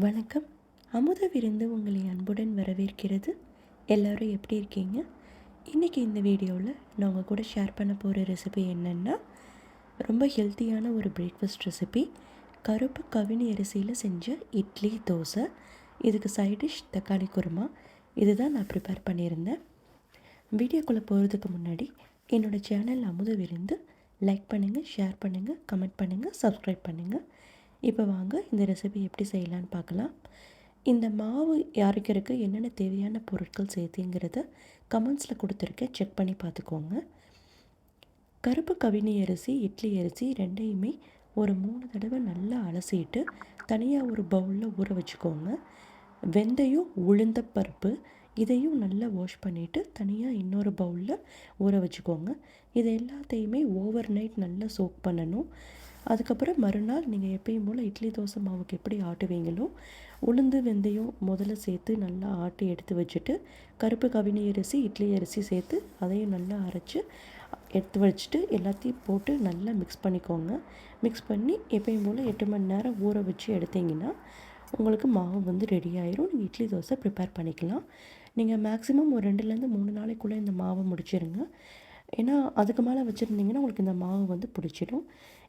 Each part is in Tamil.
வணக்கம். அமுத விருந்து உங்களை அன்புடன் வரவேற்கிறது. எல்லோரும் எப்படி இருக்கீங்க? இன்றைக்கி இந்த வீடியோவில் நான் உங்கள் கூட ஷேர் பண்ண போகிற ரெசிபி என்னென்னா, ரொம்ப ஹெல்த்தியான ஒரு பிரேக்ஃபாஸ்ட் ரெசிபி. கருப்பு கவினி அரிசியில் செஞ்ச இட்லி, தோசை. இதுக்கு சைட் டிஷ் தக்காளி குருமா. இதுதான் நான் ப்ரிப்பேர் பண்ணியிருந்தேன். வீடியோக்குள்ளே போகிறதுக்கு முன்னாடி என்னோடய சேனல் அமுத விருந்து லைக் பண்ணுங்கள், ஷேர் பண்ணுங்கள், கமெண்ட் பண்ணுங்கள், சப்ஸ்கிரைப் பண்ணுங்கள். இப்போ வாங்க இந்த ரெசிபி எப்படி செய்யலான்னு பார்க்கலாம். இந்த மாவு அரைக்கிறதுக்கு என்னென்ன தேவையான பொருட்கள் சேர்த்துங்கிறத கமெண்ட்ஸில் கொடுத்துருக்கேன், செக் பண்ணி பார்த்துக்கோங்க. கருப்பு கவினி அரிசி, இட்லி அரிசி ரெண்டையுமே ஒரு 3 தடவை நல்லா அலசிட்டு தனியாக ஒரு பவுலில் ஊற வச்சுக்கோங்க. வெந்தயம், உளுந்த பருப்பு இதையும் நல்லா வாஷ் பண்ணிவிட்டு தனியாக இன்னொரு பவுலில் ஊற வச்சுக்கோங்க. இது எல்லாத்தையுமே ஓவர் நைட் நல்லா சோக் பண்ணணும். அதுக்கப்புறம் மறுநாள் நீங்கள் எப்பயும் போல் இட்லி தோசை மாவுக்கு எப்படி ஆட்டுவீங்களோ உளுந்து வெந்தயம் முதல்ல சேர்த்து நல்லா ஆட்டி எடுத்து வச்சுட்டு, கருப்பு கவினி அரிசி, இட்லி அரிசி சேர்த்து அதையும் நல்லா அரைச்சி எடுத்து வச்சுட்டு எல்லாத்தையும் போட்டு நல்லா மிக்ஸ் பண்ணிக்கோங்க. மிக்ஸ் பண்ணி எப்பயும் போல் 8 மணி நேரம் ஊற வச்சு எடுத்திங்கன்னா உங்களுக்கு மாவு வந்து ரெடி ஆயிரும். நீங்கள் இட்லி தோசை ப்ரிப்பேர் பண்ணிக்கலாம். நீங்கள் மேக்ஸிமம் ஒரு 2லேருந்து 3 நாளைக்குள்ளே இந்த மாவை முடிச்சிருங்க. ஏன்னா அதுக்கு மேலே வச்சுருந்தீங்கன்னா உங்களுக்கு இந்த மாவு வந்து பிடிச்சிடும்.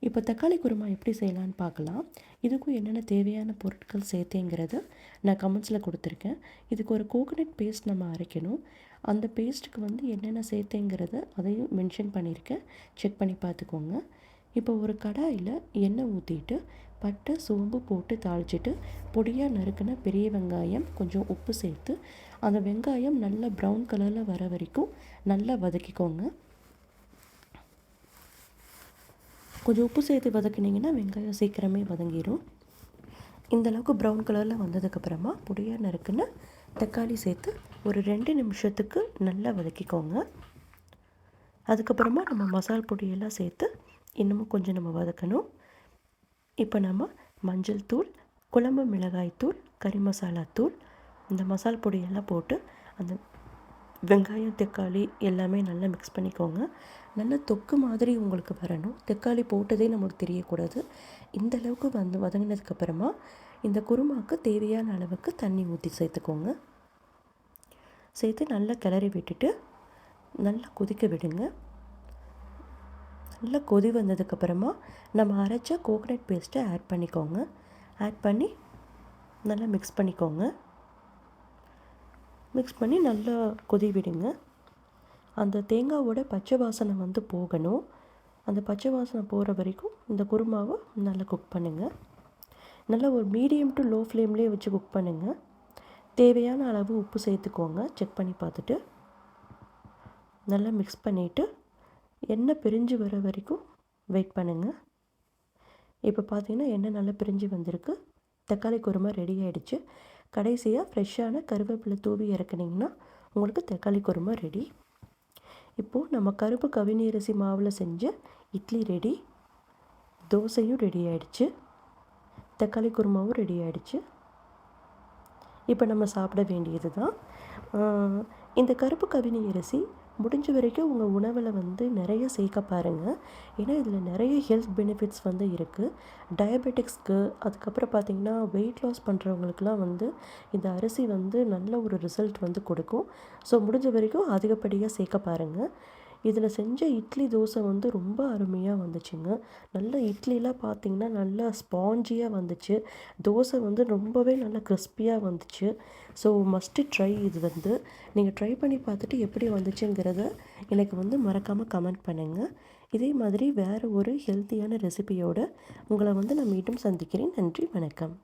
இப்போ தக்காளி குருமா எப்படி செய்யலான்னு பார்க்கலாம். இதுக்கும் என்னென்ன தேவையான பொருட்கள் சேர்த்தேங்கிறத நான் கமெண்ட்ஸில் கொடுத்துருக்கேன். இதுக்கு ஒரு கோகோனட் பேஸ்ட் நம்ம அரைக்கணும். அந்த பேஸ்ட்டுக்கு வந்து என்னென்ன சேர்த்தேங்கிறத அதையும் மென்ஷன் பண்ணியிருக்கேன், செக் பண்ணி பார்த்துக்கோங்க. இப்போ ஒரு கடாயில் எண்ணெய் ஊற்றிட்டு பட்டை சோம்பு போட்டு தாளிச்சிட்டு பொடியாக நறுக்கின பெரிய வெங்காயம், கொஞ்சம் உப்பு சேர்த்து அந்த வெங்காயம் நல்லா ப்ரௌன் கலரில் வர வரைக்கும் நல்லா வதக்கிக்கோங்க. கொஞ்சம் உப்பு சேர்த்து வதக்கினீங்கன்னா வெங்காயம் சீக்கிரமே வதங்கிடும். இந்தளவுக்கு ப்ரௌன் கலரில் வந்ததுக்கப்புறமா பொடியாக நறுக்குன்னு தக்காளி சேர்த்து ஒரு 2 நிமிஷத்துக்கு நல்லா வதக்கிக்கோங்க. அதுக்கப்புறமா நம்ம மசால் பொடியெல்லாம் சேர்த்து இன்னமும் கொஞ்சம் நம்ம வதக்கணும். இப்போ நம்ம மஞ்சள் தூள், குழம்பு மிளகாய் தூள், கறி மசாலா தூள், இந்த மசால் பொடியெல்லாம் போட்டு அந்த வெங்காயம் தக்காளி எல்லாமே நல்லா மிக்ஸ் பண்ணிக்கோங்க. நல்லா தொக்கு மாதிரி உங்களுக்கு வரணும். தக்காளி போட்டதே நமக்கு தெரியக்கூடாது. இந்த அளவுக்கு வந்து வதங்கினதுக்கப்புறமா இந்த குருமாவுக்கு தேவையான அளவுக்கு தண்ணி ஊற்றி சேர்த்துக்கோங்க. சேர்த்து நல்லா கிளறி விட்டுட்டு நல்லா கொதிக்க விடுங்க. நல்லா கொதி வந்ததுக்கப்புறமா நம்ம அரைச்ச கோகனட் பேஸ்ட்டை ஆட் பண்ணிக்கோங்க. ஆட் பண்ணி நல்லா மிக்ஸ் பண்ணிக்கோங்க. மிக்ஸ் பண்ணி நல்லா கொதி விடுங்க. அந்த தேங்காவோட பச்சை வாசனை வந்து போகணும். அந்த பச்சை வாசனை போகிற வரைக்கும் இந்த குருமாவை நல்லா குக் பண்ணுங்கள். நல்லா ஒரு மீடியம் டு லோ ஃப்ளேம்லேயே வச்சு குக் பண்ணுங்கள். தேவையான அளவு உப்பு சேர்த்துக்கோங்க, செக் பண்ணி பார்த்துட்டு. நல்லா மிக்ஸ் பண்ணிவிட்டு எண்ணெய் பிரிஞ்சு வர வரைக்கும் வெயிட் பண்ணுங்கள். இப்போ பார்த்தீங்கன்னா எண்ணெய் நல்லா பிரிஞ்சு வந்திருக்கு. தக்காளி குருமா ரெடி ஆகிடுச்சு. கடைசியாக ஃப்ரெஷ்ஷான கருவேப்பிலை தூவி இறக்குனிங்கன்னா உங்களுக்கு தக்காளி குருமா ரெடி. இப்போது நம்ம கருப்பு கவினி அரிசி மாவில் செஞ்ச இட்லி ரெடி, தோசையும் ரெடி ஆகிடுச்சு, தக்காளி குருமாவும் ரெடி ஆகிடுச்சு. இப்போ நம்ம சாப்பிட வேண்டியது தான். இந்த கருப்பு கவினி அரிசி முடிஞ்ச வரைக்கும் உங்கள் உணவில் வந்து நிறைய சேர்க்க பாருங்கள். ஏன்னா இதில் நிறைய ஹெல்த் பெனிஃபிட்ஸ் வந்து இருக்குது. டயபெட்டிக்ஸ்க்கு, அதுக்கப்புறம் பார்த்திங்கன்னா வெயிட் லாஸ் பண்ணுறவங்களுக்குலாம் வந்து இந்த அரிசி வந்து நல்ல ஒரு ரிசல்ட் வந்து கொடுக்கும். ஸோ முடிஞ்ச வரைக்கும் அதிகப்படியாக சேர்க்க பாருங்கள். இதில் செஞ்ச இட்லி தோசை வந்து ரொம்ப அருமையாக வந்துச்சுங்க. நல்ல இட்லிலாம் பார்த்திங்கன்னா நல்லா ஸ்பாஞ்சியாக வந்துச்சு. தோசை வந்து ரொம்பவே நல்லா கிறிஸ்பியாக வந்துச்சு. So must try. இது வந்து நீங்கள் ட்ரை பண்ணி பார்த்துட்டு எப்படி வந்துச்சுங்கிறத எனக்கு வந்து மறக்காமல் கமெண்ட் பண்ணுங்கள். இதே மாதிரி வேறு ஒரு ஹெல்த்தியான ரெசிபியோடு உங்களை வந்து நான் மீண்டும் சந்திக்கிறேன். நன்றி, வணக்கம்.